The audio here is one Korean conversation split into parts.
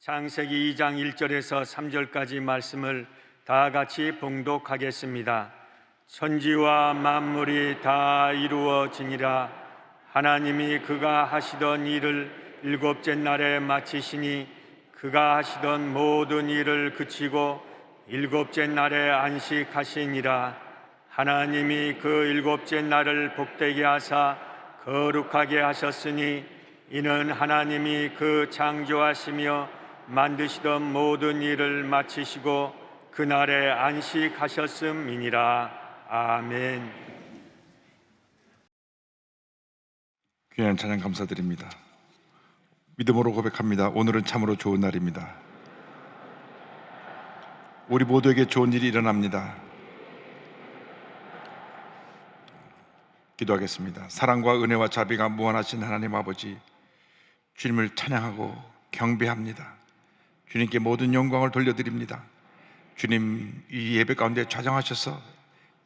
창세기 2장 1절에서 3절까지 말씀을 다 같이 봉독하겠습니다. 천지와 만물이 다 이루어지니라. 하나님이 그가 하시던 일을 일곱째 날에 마치시니 그가 하시던 모든 일을 그치고 일곱째 날에 안식하시니라. 하나님이 그 일곱째 날을 복되게 하사 거룩하게 하셨으니 이는 하나님이 그 창조하시며 만드시던 모든 일을 마치시고 그날에 안식하셨음이니라. 아멘. 귀한 찬양 감사드립니다. 믿음으로 고백합니다. 오늘은 참으로 좋은 날입니다. 우리 모두에게 좋은 일이 일어납니다. 기도하겠습니다. 사랑과 은혜와 자비가 무한하신 하나님 아버지, 주님을 찬양하고 경배합니다. 주님께 모든 영광을 돌려드립니다. 주님, 이 예배 가운데 좌정하셔서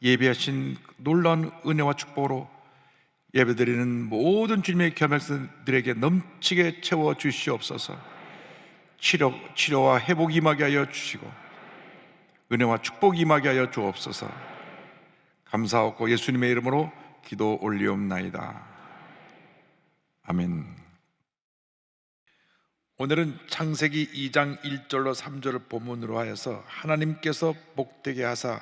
예배하신 놀라운 은혜와 축복으로 예배드리는 모든 주님의 겸양들에게 넘치게 채워 주시옵소서. 치료와 회복이 임하게 하여 주시고 은혜와 축복이 임하게 하여 주옵소서. 감사하고 예수님의 이름으로 기도 올리옵나이다. 아멘. 오늘은 창세기 2장 1절로 3절을 본문으로 하여서 하나님께서 복되게 하사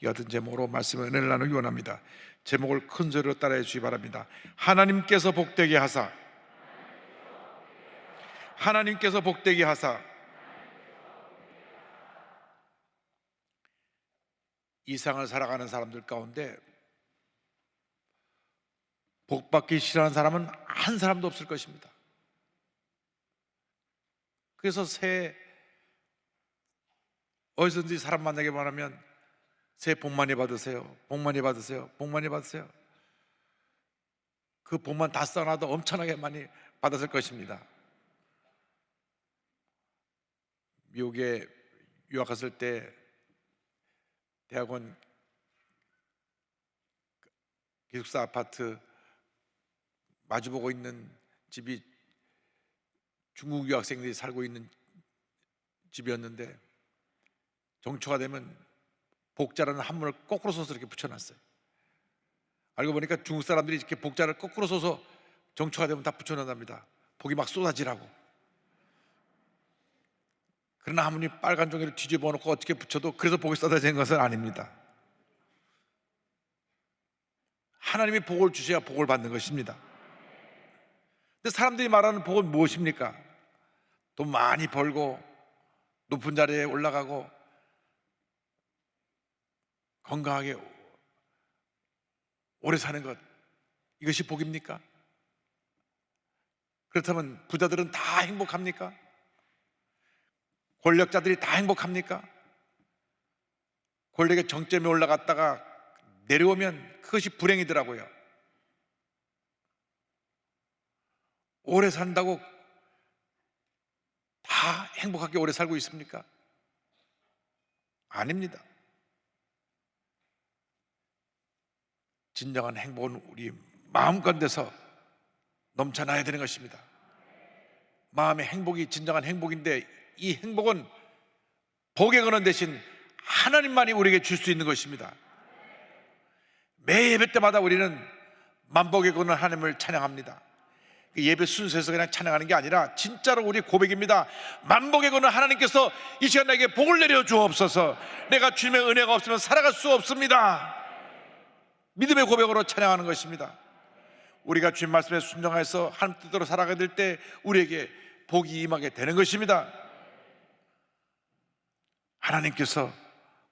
이 같은 제목으로 말씀의 은혜를 나누기 원합니다. 제목을 큰 소리로 따라해 주시기 바랍니다. 하나님께서 복되게 하사, 하나님께서 복되게 하사. 이 세상을 살아가는 사람들 가운데 복받기 싫어하는 사람은 한 사람도 없을 것입니다. 그래서 새해 어디서든지 사람 만나게 바라면 새해 복 많이 받으세요, 복 많이 받으세요, 복 많이 받으세요. 그 복만 다 쌓아놔도 엄청나게 많이 받았을 것입니다. 미국에 유학 갔을 때 대학원 기숙사 아파트 마주보고 있는 집이 중국 유학생들이 살고 있는 집이었는데 정초가 되면 복자라는 한문을 거꾸로 써서 이렇게 붙여놨어요. 알고 보니까 중국 사람들이 이렇게 복자를 거꾸로 써서 정초가 되면 다 붙여놓는답니다. 복이 막 쏟아지라고. 그러나 아무리 빨간 종이를 뒤집어 놓고 어떻게 붙여도 그래서 복이 쏟아지는 것은 아닙니다. 하나님이 복을 주셔야 복을 받는 것입니다. 근데 사람들이 말하는 복은 무엇입니까? 돈 많이 벌고 높은 자리에 올라가고 건강하게 오래 사는 것, 이것이 복입니까? 그렇다면 부자들은 다 행복합니까? 권력자들이 다 행복합니까? 권력의 정점에 올라갔다가 내려오면 그것이 불행이더라고요. 오래 산다고 다 행복하게 오래 살고 있습니까? 아닙니다. 진정한 행복은 우리 마음가운데서 넘쳐나야 되는 것입니다. 마음의 행복이 진정한 행복인데 이 행복은 복의 근원 대신 하나님만이 우리에게 줄 수 있는 것입니다. 매 예배 때마다 우리는 만복의 근원 하나님을 찬양합니다. 예배 순서에서 그냥 찬양하는 게 아니라 진짜로 우리 고백입니다. 만복의 근원 하나님께서 이 시간 나에게 복을 내려 주옵소서. 내가 주님의 은혜가 없으면 살아갈 수 없습니다. 믿음의 고백으로 찬양하는 것입니다. 우리가 주님 말씀에 순종해서 하나님 뜻대로 살아가게 될 때 우리에게 복이 임하게 되는 것입니다. 하나님께서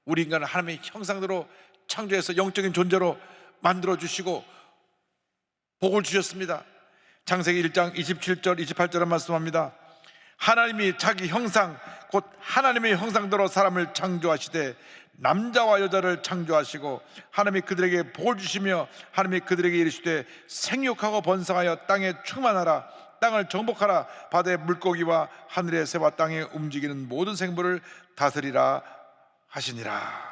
우리 인간을 하나님의 형상대로 창조해서 영적인 존재로 만들어 주시고 복을 주셨습니다. 창세기 1장 27절 28절에 말씀합니다. 하나님이 자기 형상 곧 하나님의 형상대로 사람을 창조하시되 남자와 여자를 창조하시고 하나님이 그들에게 복을 주시며 하나님이 그들에게 이르시되 생육하고 번성하여 땅에 충만하라. 땅을 정복하라. 바다의 물고기와 하늘의 새와 땅에 움직이는 모든 생물을 다스리라 하시니라.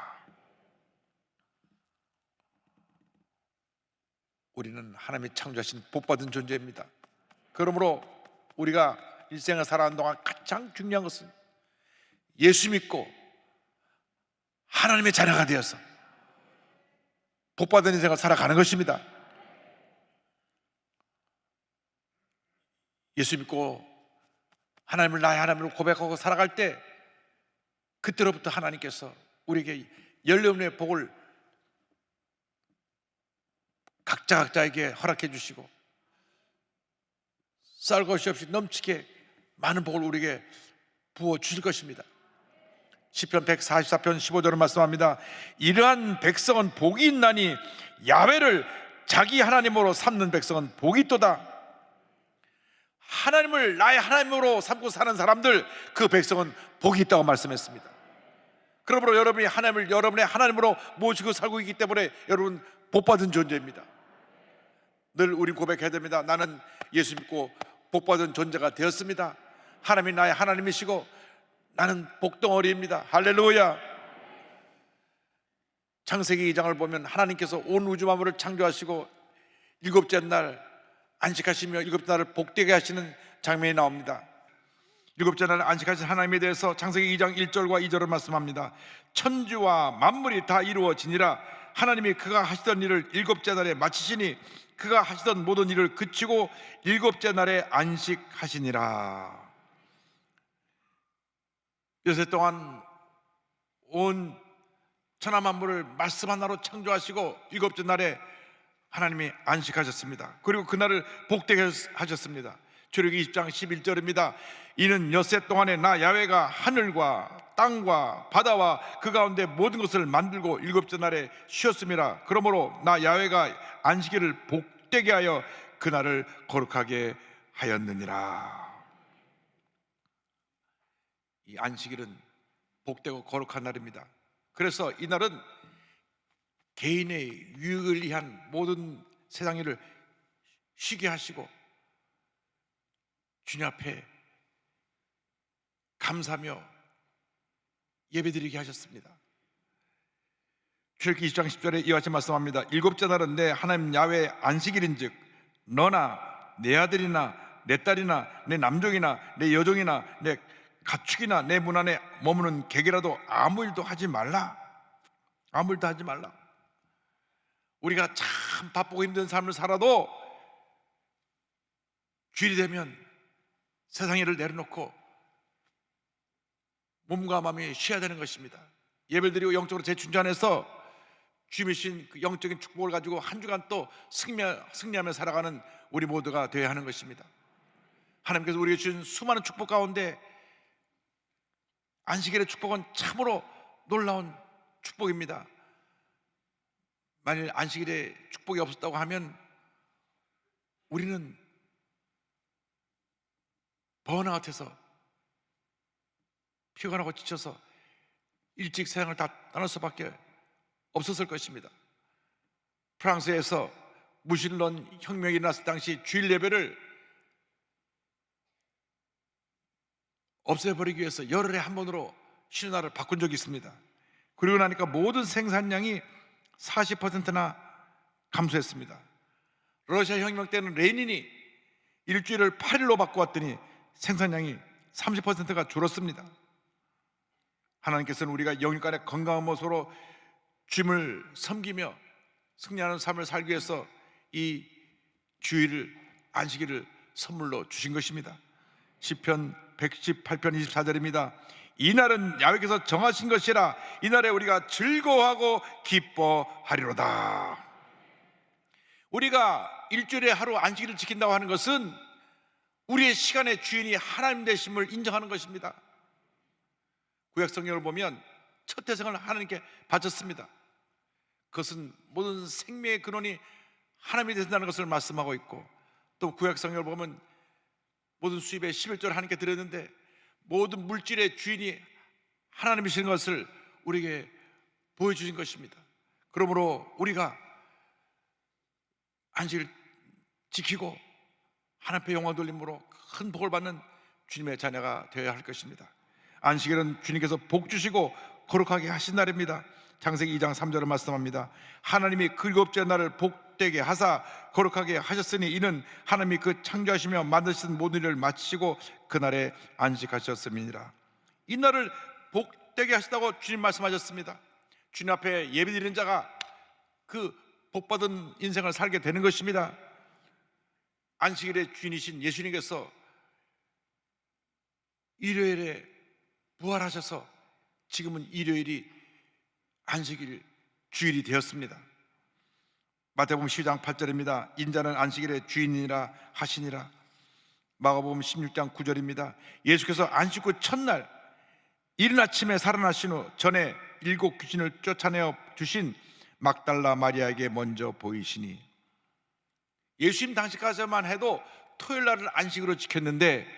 우리는 하나님이 창조하신 복받은 존재입니다. 그러므로 우리가 일생을 살아가는 동안 가장 중요한 것은 예수 믿고 하나님의 자녀가 되어서 복받은 인생을 살아가는 것입니다. 예수 믿고 하나님을 나의 하나님으로 고백하고 살아갈 때 그때로부터 하나님께서 우리에게 열려의 복을 각자에게 허락해 주시고 쌀 것이 없이 넘치게 많은 복을 우리에게 부어 주실 것입니다. 시편 144편 15절을 말씀합니다. 이러한 백성은 복이 있나니 야훼를 자기 하나님으로 삼는 백성은 복이 있도다. 하나님을 나의 하나님으로 삼고 사는 사람들, 그 백성은 복이 있다고 말씀했습니다. 그러므로 여러분이 하나님을 여러분의 하나님으로 모시고 살고 있기 때문에 여러분 복받은 존재입니다. 늘 우린 고백해야 됩니다. 나는 예수 믿고 복받은 존재가 되었습니다. 하나님이 나의 하나님이시고 나는 복덩어리입니다. 할렐루야. 창세기 2장을 보면 하나님께서 온 우주 만물을 창조하시고 일곱째 날 안식하시며 일곱째 날을 복되게 하시는 장면이 나옵니다. 일곱째 날 안식하신 하나님에 대해서 창세기 2장 1절과 2절을 말씀합니다. 천지와 만물이 다 이루어지니라. 하나님이 그가 하시던 일을 일곱째 날에 마치시니 그가 하시던 모든 일을 그치고 일곱째 날에 안식하시니라. 여세 동안 온 천하 만물을 말씀 하나로 창조하시고 일곱째 날에 하나님이 안식하셨습니다. 그리고 그날을 복되게 하셨습니다. 출애굽기 20장 11절입니다. 이는 엿새 동안에 나 야훼가 하늘과 땅과 바다와 그 가운데 모든 것을 만들고 일곱째 날에 쉬었음이라. 그러므로 나 야훼가 안식일을 복되게 하여 그날을 거룩하게 하였느니라. 이 안식일은 복되고 거룩한 날입니다. 그래서 이날은 개인의 유익을 위한 모든 세상 일을 쉬게 하시고 주님 앞에 감사하며 예배드리게 하셨습니다. 출애굽기 20장 10절에 이와 같이 말씀합니다. 일곱째 날은 내 하나님 야훼의 안식일인즉 너나 내 아들이나 내 딸이나 내 남종이나 내 여종이나 내 가축이나 내 문 안에 머무는 객이라도 아무 일도 하지 말라. 아무 일도 하지 말라. 우리가 참 바쁘고 힘든 삶을 살아도 주일이 되면 세상 일을 내려놓고 몸과 마음이 쉬어야 되는 것입니다. 예배를 드리고 영적으로 재충전해서 주님이 주신 그 영적인 축복을 가지고 한 주간 또 승리하며 살아가는 우리 모두가 되어야 하는 것입니다. 하나님께서 우리에게 주신 수많은 축복 가운데 안식일의 축복은 참으로 놀라운 축복입니다. 만일 안식일에 축복이 없었다고 하면 우리는 번아웃해서 피곤하고 지쳐서 일찍 세상을 다 떠날 수밖에 없었을 것입니다. 프랑스에서 무신론 혁명이 일어났을 당시 주일 예배를 없애버리기 위해서 열흘에 한 번으로 쉬는 날을 바꾼 적이 있습니다. 그리고 나니까 모든 생산량이 40%나 감소했습니다. 러시아 혁명 때는 레닌이 일주일을 8일로 바꾸었더니 생산량이 30%가 줄었습니다. 하나님께서는 우리가 영육간의 건강한 모습으로 주님을 섬기며 승리하는 삶을 살기 위해서 이 주일을, 안식일을 선물로 주신 것입니다. 시편 118편 24절입니다. 이날은 야훼께서 정하신 것이라. 이날에 우리가 즐거워하고 기뻐하리로다. 우리가 일주일에 하루 안식일을 지킨다고 하는 것은 우리의 시간의 주인이 하나님 되심을 인정하는 것입니다. 구약 성경을 보면 첫 태생을 하나님께 바쳤습니다. 그것은 모든 생명의 근원이 하나님이 되신다는 것을 말씀하고 있고, 또 구약 성경을 보면 모든 수입의 11조를 하나님께 드렸는데 모든 물질의 주인이 하나님이신 것을 우리에게 보여주신 것입니다. 그러므로 우리가 안식을 지키고 하나님 앞에 영광 돌림으로 큰 복을 받는 주님의 자녀가 되어야 할 것입니다. 안식일은 주님께서 복 주시고 거룩하게 하신 날입니다. 창세기 2장 3절을 말씀합니다. 하나님이 그 일곱째 날을 복되게 하사 거룩하게 하셨으니 이는 하나님이 그 창조하시며 만드신 모든 일을 마치시고 그날에 안식하셨음이니라. 이 날을 복되게 하시다고 주님 말씀하셨습니다. 주님 앞에 예배드리는 자가 그 복받은 인생을 살게 되는 것입니다. 안식일의 주인이신 예수님께서 일요일에 부활하셔서 지금은 일요일이 안식일 주일이 되었습니다. 마태복음 12장 8절입니다. 인자는 안식일의 주인이라 하시니라. 마가복음 16장 9절입니다. 예수께서 안식 후 첫날 이른 아침에 살아나신 후 전에 7 귀신을 쫓아내어 주신 막달라 마리아에게 먼저 보이시니, 예수님 당시까지만 해도 토요일 날을 안식으로 지켰는데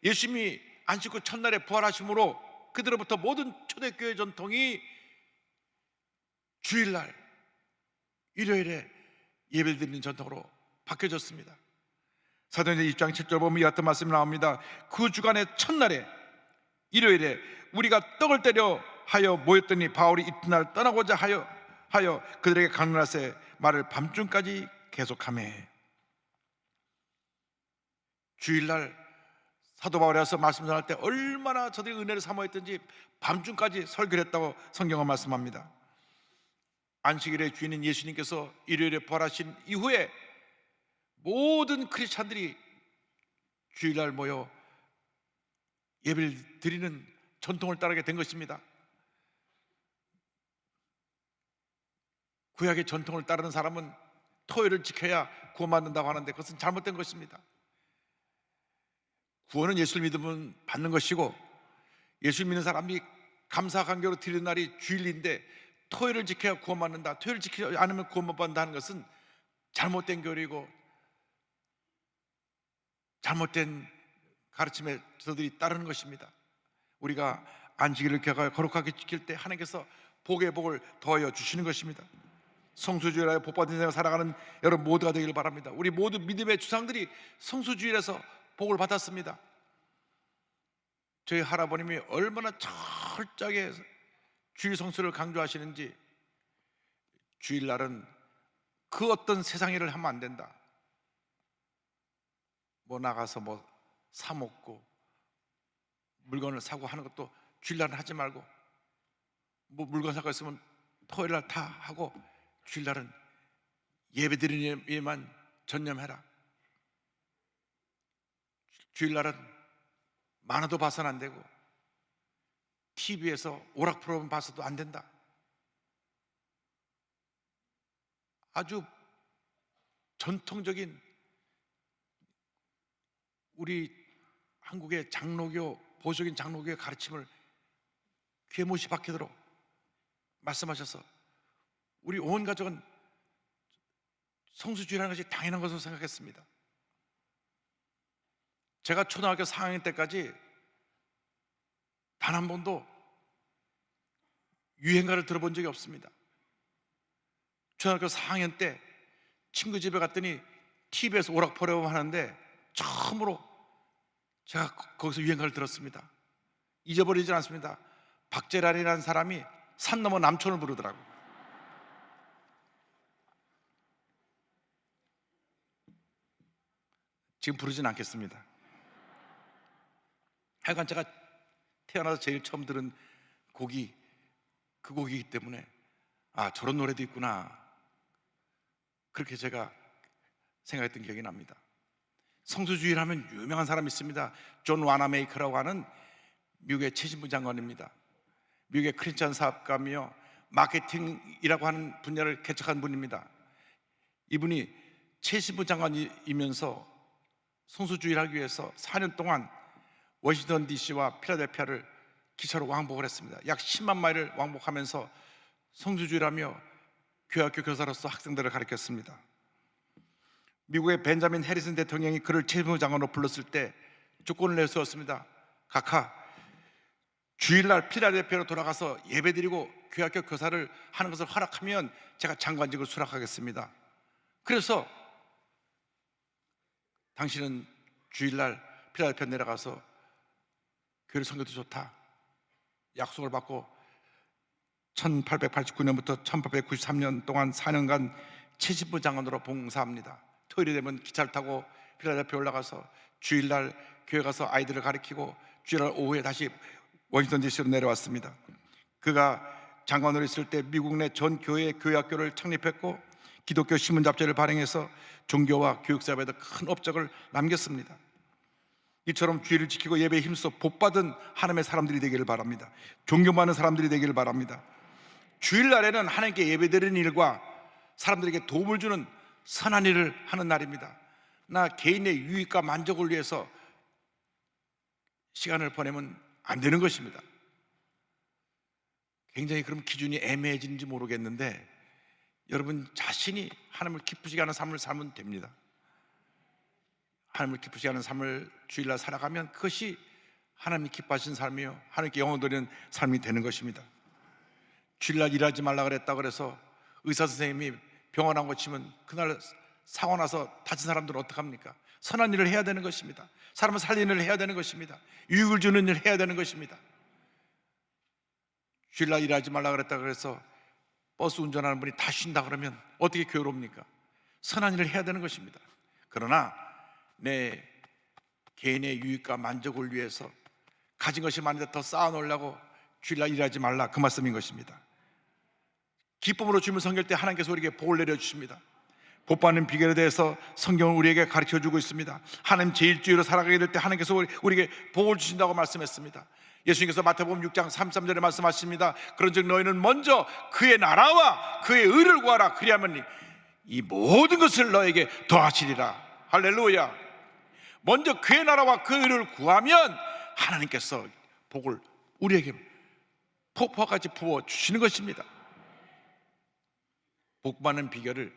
예수님이 안식 후 첫날에 부활하심으로 그들로부터 모든 초대교회 전통이 주일날 일요일에 예배를 드리는 전통으로 바뀌어졌습니다. 사도행전 2장 7절 보면 이 같은 말씀이 나옵니다. 그 주간의 첫날에 일요일에 우리가 떡을 때려 하여 모였더니 바울이 이튿날 떠나고자 하여 그들에게 강론하세 말을 밤중까지 계속하며. 주일날 사도 바울이 와서 말씀 전할 때 얼마나 저들이 은혜를 사모했던지 밤중까지 설교를 했다고 성경은 말씀합니다. 안식일의 주인인 예수님께서 일요일에 부활하신 이후에 모든 크리스찬들이 주일날 모여 예배를 드리는 전통을 따르게 된 것입니다. 구약의 전통을 따르는 사람은 토요일을 지켜야 구원받는다고 하는데 그것은 잘못된 것입니다. 구원은 예수를 믿으면 받는 것이고 예수를 믿는 사람이 감사관계로 드리는 날이 주일인데 토요일을 지켜야 구원받는다, 토요일을 지키지 않으면 구원 못 받는다는 것은 잘못된 교리이고 잘못된 가르침에 저들이 따르는 것입니다. 우리가 안식일을 거룩하게 지킬 때 하나님께서 복의 복을 더하여 주시는 것입니다. 성수주일하여 복받은 인생을 살아가는 여러분 모두가 되기를 바랍니다. 우리 모두 믿음의 주상들이 성수주일에서 복을 받았습니다. 저희 할아버님이 얼마나 철저하게 주일 성수를 강조하시는지, 주일날은 그 어떤 세상 일을 하면 안 된다, 뭐 나가서 뭐 사 먹고 물건을 사고 하는 것도 주일날은 하지 말고, 뭐 물건 사고 있으면 토요일날 다 하고 주일날은 예배드리는 일에만 전념해라. 주일날은 만화도 봐서는 안 되고 TV에서 오락 프로그램 봐서도 안 된다. 아주 전통적인 우리 한국의 장로교, 보수적인 장로교의 가르침을 귀에 못이 박히도록 말씀하셔서 우리 온 가족은 성수주의라는 것이 당연한 것으로 생각했습니다. 제가 초등학교 4학년 때까지 단 한 번도 유행가를 들어본 적이 없습니다. 초등학교 4학년 때 친구 집에 갔더니 TV에서 오락 프로그램 하는데 처음으로 제가 거기서 유행가를 들었습니다. 잊어버리지 않습니다. 박재란이라는 사람이 산 넘어 남촌을 부르더라고요. 지금 부르진 않겠습니다. 하여간 제가 태어나서 제일 처음 들은 곡이 그 곡이기 때문에 아, 저런 노래도 있구나, 그렇게 제가 생각했던 기억이 납니다. 성수주의를 하면 유명한 사람이 있습니다. 존 와나메이커라고 하는 미국의 최신부 장관입니다. 미국의 크리스찬 사업가며 마케팅이라고 하는 분야를 개척한 분입니다. 이분이 최신부 장관이면서 성수주의를 하기 위해서 4년 동안 워싱턴 DC와 필라델피아를 기차로 왕복을 했습니다. 약 10만 마일을 왕복하면서 성수주의를 하며 교학교 교사로서 학생들을 가르쳤습니다. 미국의 벤자민 해리슨 대통령이 그를 최신부 장관으로 불렀을 때 조건을 내세웠습니다. 각하, 주일날 필라델피아로 돌아가서 예배드리고 교학교 교사를 하는 것을 허락하면 제가 장관직을 수락하겠습니다. 그래서 당신은 주일날 필라델피아 내려가서 교회 선교도 좋다 약속을 받고 1889년부터 1893년 동안 4년간 채식부 장관으로 봉사합니다. 토요일이 되면 기차를 타고 필라델피아 올라가서 주일날 교회 가서 아이들을 가르치고 주일날 오후에 다시 워싱턴 DC로 내려왔습니다. 그가 장관으로 있을 때 미국 내 전 교회 교회학교를 창립했고 기독교 신문 잡지를 발행해서 종교와 교육 사업에도 큰 업적을 남겼습니다. 이처럼 주의를 지키고 예배에 힘써 복받은 하나님의 사람들이 되기를 바랍니다. 존경받는 사람들이 되기를 바랍니다. 주일날에는 하나님께 예배드리는 일과 사람들에게 도움을 주는 선한 일을 하는 날입니다. 나 개인의 유익과 만족을 위해서 시간을 보내면 안 되는 것입니다. 굉장히 그럼 기준이 애매해지는지 모르겠는데 여러분 자신이 하나님을 기쁘시게 하는 삶을 살면 됩니다. 하나님을 기쁘시게 하는 삶을 주일날 살아가면 그것이 하나님이 기뻐하시는 삶이요 하나님께 영광 돌리는 삶이 되는 것입니다. 주일날 일하지 말라 그랬다 그래서 의사 선생님이 병원 안 고치면 그날 사고 나서 다친 사람들은 어떡합니까? 선한 일을 해야 되는 것입니다. 사람을 살리는 일을 해야 되는 것입니다. 유익을 주는 일을 해야 되는 것입니다. 주일날 일하지 말라 그랬다 그래서 버스 운전하는 분이 다 쉰다 그러면 어떻게 교회롭니까? 선한 일을 해야 되는 것입니다. 그러나 내 개인의 유익과 만족을 위해서 가진 것이 많은데 더 쌓아놓으려고 주일날 일하지 말라, 그 말씀인 것입니다. 기쁨으로 주님을 섬길 때 하나님께서 우리에게 복을 내려주십니다. 복받는 비결에 대해서 성경은 우리에게 가르쳐주고 있습니다. 하나님 제1주의로 살아가게 될 때 하나님께서 우리에게 복을 주신다고 말씀했습니다. 예수님께서 마태복음 6장 33절에 말씀하십니다. 그런즉 너희는 먼저 그의 나라와 그의 의를 구하라. 그리하면 이 모든 것을 너에게 더하시리라. 할렐루야. 먼저 그의 나라와 그 의를 구하면 하나님께서 복을 우리에게 폭포같이 부어주시는 것입니다. 복받는 비결을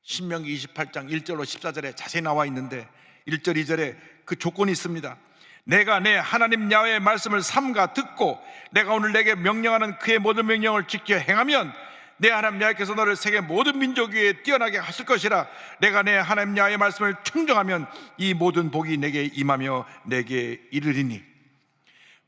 신명기 28장 1절로 14절에 자세히 나와 있는데 1절 2절에 그 조건이 있습니다. 내가 내 하나님 야훼의 말씀을 삼가 듣고 내가 오늘 내게 명령하는 그의 모든 명령을 지켜 행하면 내 하나님 야훼께서 너를 세계 모든 민족 위에 뛰어나게 하실 것이라. 내가 내 하나님 야훼의 말씀을 청정하면 이 모든 복이 내게 임하며 내게 이르리니.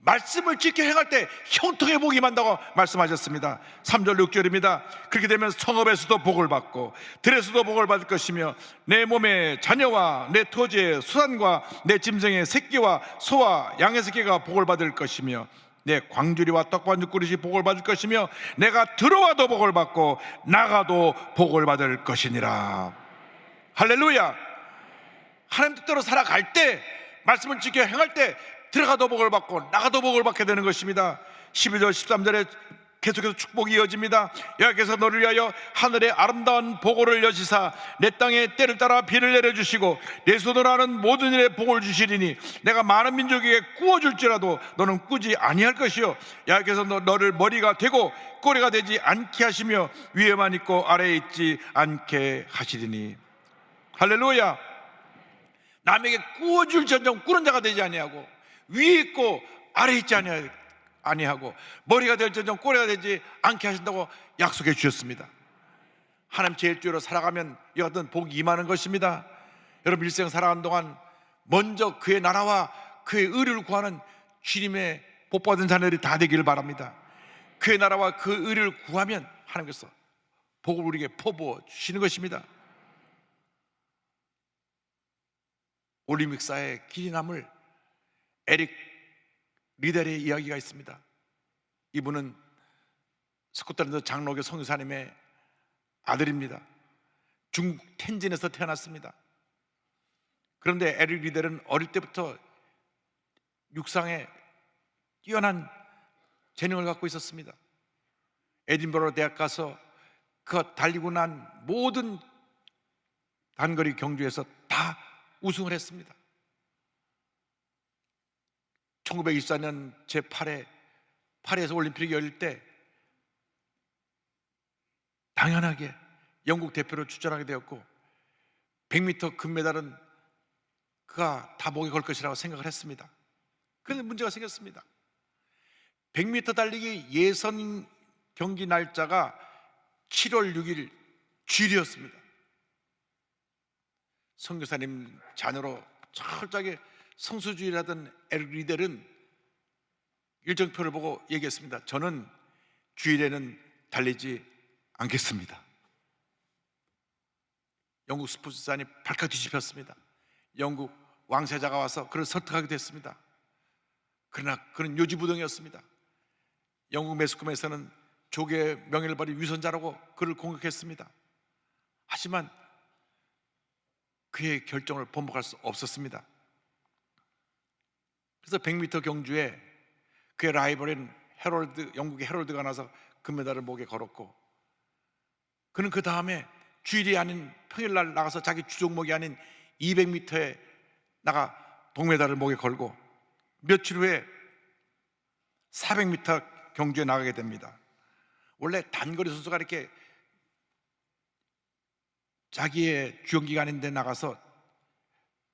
말씀을 지켜 행할 때 형통의 복이 임한다고 말씀하셨습니다. 3절 6절입니다. 그렇게 되면 성읍에서도 복을 받고 들에서도 복을 받을 것이며 내 몸의 자녀와 내 토지의 수산과 내 짐승의 새끼와 소와 양의 새끼가 복을 받을 것이며 내 광주리와 떡반죽 그릇이 복을 받을 것이며 내가 들어와도 복을 받고 나가도 복을 받을 것이니라. 할렐루야. 하나님 뜻대로 살아갈 때 말씀을 지켜 행할 때 들어가도 복을 받고 나가도 복을 받게 되는 것입니다. 12절 13절에 계속해서 축복이 이어집니다. 여호와께서 너를 위하여 하늘의 아름다운 보고를 여시사 내 땅에 때를 따라 비를 내려주시고 내 손으로 하는 모든 일에 복을 주시리니 내가 많은 민족에게 구워줄지라도 너는 꾸지 아니할 것이요 여호와께서 너를 머리가 되고 꼬리가 되지 않게 하시며 위에만 있고 아래에 있지 않게 하시리니. 할렐루야. 남에게 구워줄지언정 꾸는 자가 되지 아니하고 위에 있고 아래에 있지 아니하고 머리가 될지언정 꼬리가 되지 않게 하신다고 약속해 주셨습니다. 하나님 제1주의로 살아가면 이 같은 복이 임하는 것입니다. 여러분 일생 살아가는 동안 먼저 그의 나라와 그의 의를 구하는 주님의 복받은 자녀들이 다 되기를 바랍니다. 그의 나라와 그 의를 구하면 하나님께서 복을 우리에게 퍼부어 주시는 것입니다. 올림픽사의 길이 남을 에릭 리델의 이야기가 있습니다. 이분은 스코틀랜드 장로교 선교사님의 아들입니다. 중국 텐진에서 태어났습니다. 그런데 에릭 리델은 어릴 때부터 육상에 뛰어난 재능을 갖고 있었습니다. 에딘버러 대학 가서 그 달리고 난 모든 단거리 경주에서 다 우승을 했습니다. 1924년 제8회 파리에서 올림픽이 열릴 때 당연하게 영국 대표로 출전하게 되었고 100m 금메달은 그가 다 목에 걸 것이라고 생각을 했습니다. 그런데 문제가 생겼습니다. 100m 달리기 예선 경기 날짜가 7월 6일 주일이었습니다. 선교사님 자녀로 철저하게 성수주의를 하던 에릭 리델은 일정표를 보고 얘기했습니다. 저는 주일에는 달리지 않겠습니다. 영국 스포츠산이 발칵 뒤집혔습니다. 영국 왕세자가 와서 그를 설득하기도 했습니다. 그러나 그는 요지부동이었습니다. 영국 매스컴에서는 조계의 명예를 버린 위선자라고 그를 공격했습니다. 하지만 그의 결정을 번복할 수 없었습니다. 그래서 100m 경주에 그의 라이벌인 영국의 헤럴드가 나서 금메달을 목에 걸었고, 그는 그 다음에 주일이 아닌 평일날 나가서 자기 주종목이 아닌 200m에 나가 동메달을 목에 걸고, 며칠 후에 400m 경주에 나가게 됩니다. 원래 단거리 선수가 이렇게 자기의 주연기간인데 나가서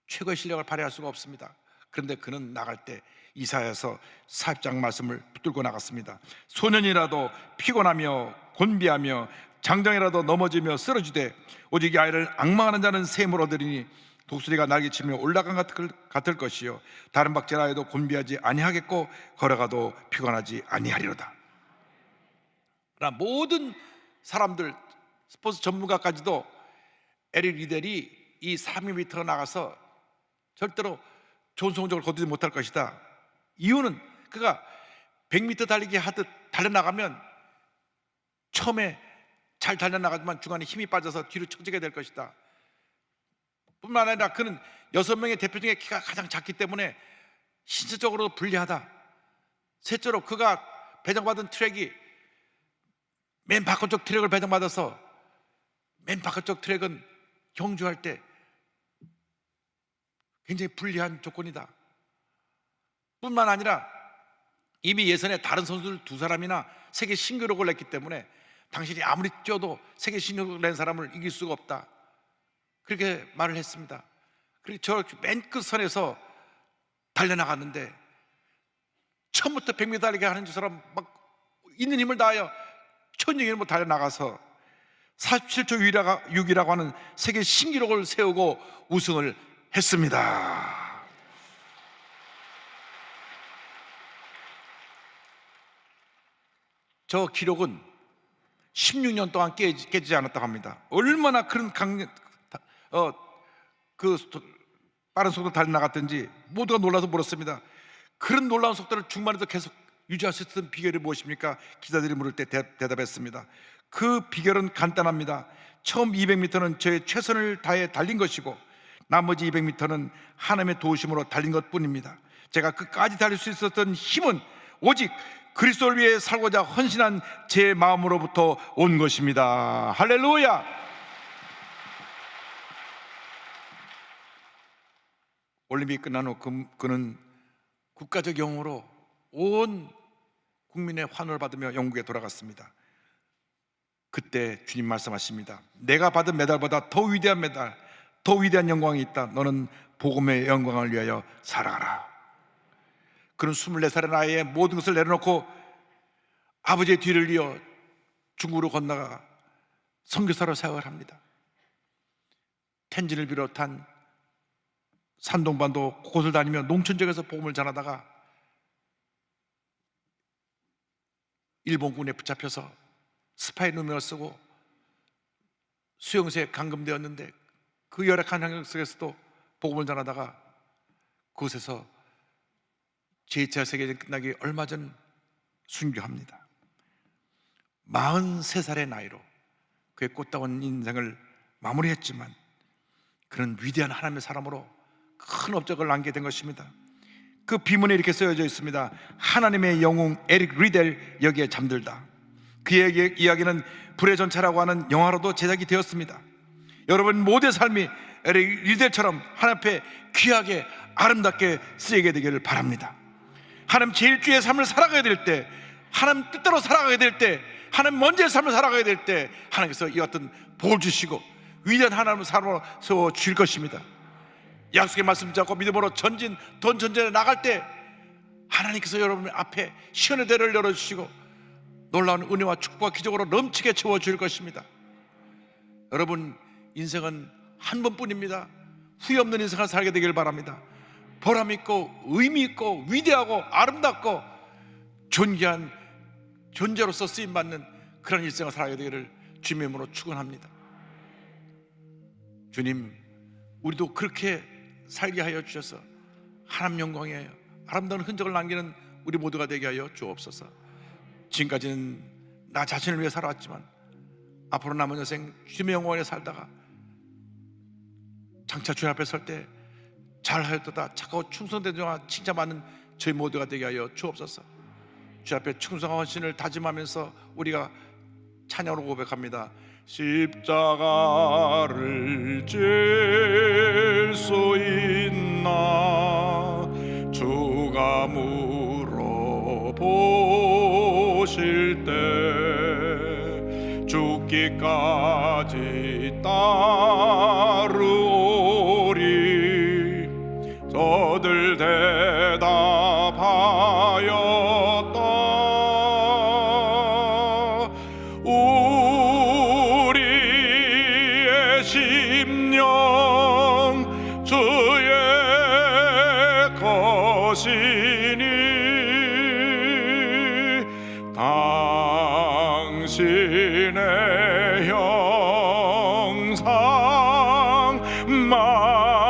최고의 실력을 발휘할 수가 없습니다. 그런데 그는 나갈 때 이사야서 40장 말씀을 붙들고 나갔습니다. 소년이라도 피곤하며 곤비하며 장정이라도 넘어지며 쓰러지되 오직 이 아이를 앙망하는 자는 샘을 얻으리니 독수리가 날개치며 올라간 같을 것이요 다른 박제라 해도 곤비하지 아니하겠고 걸어가도 피곤하지 아니하리로다. 그러나 모든 사람들, 스포츠 전문가까지도 에릭 리델이 이 300m 나가서 절대로 좋은 성적을 거두지 못할 것이다. 이유는 그가 100m 달리기 하듯 달려나가면 처음에 잘 달려나가지만 중간에 힘이 빠져서 뒤로 처지게 될 것이다. 뿐만 아니라 그는 6명의 대표 중에 키가 가장 작기 때문에 신체적으로 불리하다. 셋째로 그가 배정받은 트랙이 맨 바깥쪽 트랙을 배정받아서 맨 바깥쪽 트랙은 경주할 때 굉장히 불리한 조건이다. 뿐만 아니라 이미 예선에 다른 선수들 2사람이나 세계 신기록을 냈기 때문에 당신이 아무리 뛰어도 세계 신기록을 낸 사람을 이길 수가 없다. 그렇게 말을 했습니다. 그리고 저 맨 끝선에서 달려나갔는데 처음부터 100m 달리기 하는 사람 막 있는 힘을 다하여 천정이로 달려나가서 47초 6이라고 하는 세계 신기록을 세우고 우승을 했습니다. 저 기록은 16년 동안 깨지지 않았다고 합니다. 얼마나 그런 빠른 속도로 달려나갔든지 모두가 놀라서 물었습니다. 그런 놀라운 속도를 중반에도 계속 유지할 수 있었던 비결이 무엇입니까? 기자들이 물을 때 대답했습니다. 그 비결은 간단합니다. 처음 200m는 저의 최선을 다해 달린 것이고 나머지 200m는 하나님의 도우심으로 달린 것뿐입니다. 제가 끝까지 달릴 수 있었던 힘은 오직 그리스도를 위해 살고자 헌신한 제 마음으로부터 온 것입니다. 할렐루야! 올림픽 끝난 후 그는 국가적 영웅으로 온 국민의 환호를 받으며 영국에 돌아갔습니다. 그때 주님 말씀하십니다. 내가 받은 메달보다 더 위대한 메달, 더 위대한 영광이 있다. 너는 복음의 영광을 위하여 살아가라. 그는 24살의 나이에 모든 것을 내려놓고 아버지의 뒤를 이어 중국으로 건너가 선교사로 사역을 합니다. 텐진을 비롯한 산동반도 곳곳을 다니며 농촌 지역에서 복음을 전하다가 일본군에 붙잡혀서 스파이 누명을 쓰고 수용소에 감금되었는데 그 열악한 환경 속에서도 복음을 전하다가 그곳에서 제2차 세계대전 끝나기 얼마 전 순교합니다. 43살의 나이로 그의 꽃다운 인생을 마무리했지만 그는 위대한 하나님의 사람으로 큰 업적을 남게 된 것입니다. 그 비문에 이렇게 쓰여져 있습니다. 하나님의 영웅 에릭 리델 여기에 잠들다. 그의 이야기는 불의 전차라고 하는 영화로도 제작이 되었습니다. 여러분 모두의 삶이 에릭 리델처럼 하나님 앞에 귀하게 아름답게 쓰이게 되기를 바랍니다. 하나님 제일주의 삶을 살아가야 될 때, 하나님 뜻대로 살아가야 될 때, 하나님 먼저의 삶을 살아가야 될 때 하나님께서 이 같은 복을 주시고 위대한 하나님을 사람으로 세워 주실 것입니다. 약속의 말씀 잡고 믿음으로 돈 전쟁에 나갈 때 하나님께서 여러분 앞에 시온의 대를 열어주시고 놀라운 은혜와 축복과 기적으로 넘치게 채워줄 것입니다. 여러분 인생은 한 번뿐입니다. 후회 없는 인생을 살게 되길 바랍니다. 보람 있고 의미 있고 위대하고 아름답고 존귀한 존재로서 쓰임받는 그런 일생을 살아야 되기를 주님의 이름으로 축원합니다. 주님, 우리도 그렇게 살게 하여 주셔서 하나님 영광에 아름다운 흔적을 남기는 우리 모두가 되게 하여 주옵소서. 지금까지는 나 자신을 위해 살아왔지만 앞으로 남은 여생 주님의 영광에 살다가 장차 주님 앞에 설 때 잘하였도다 착하고 충성된 자와 칭찬받는 저희 모두가 되게 하여 주옵소서. 주 앞에 충성한 헌신을 다짐하면서 우리가 찬양으로 고백합니다. 십자가를 질 수 있나 주가 물어보실 때 죽기까지 따르오리. 저들 대답하였다. 우리의 심령 주의 것이니 당신의 형상 만드소서.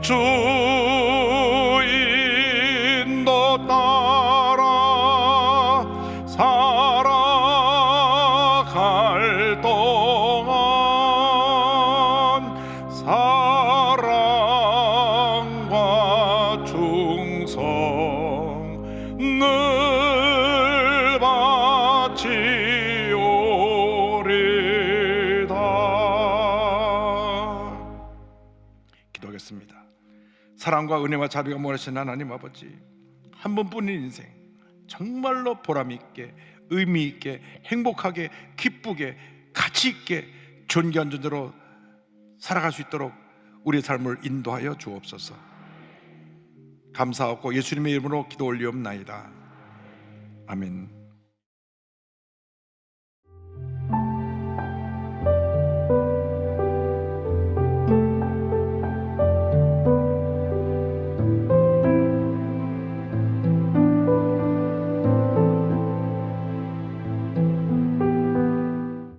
주 인도 따라 살아갈 동안 사랑과 충성 늘 바치오리다. 기도하겠습니다. 사랑과 은혜와 자비가 모아신 하나님 아버지, 한 번뿐인 인생 정말로 보람있게 의미있게 행복하게 기쁘게 가치있게 존귀한 존재로 살아갈 수 있도록 우리의 삶을 인도하여 주옵소서. 감사하고 예수님의 이름으로 기도 올리옵나이다. 아멘.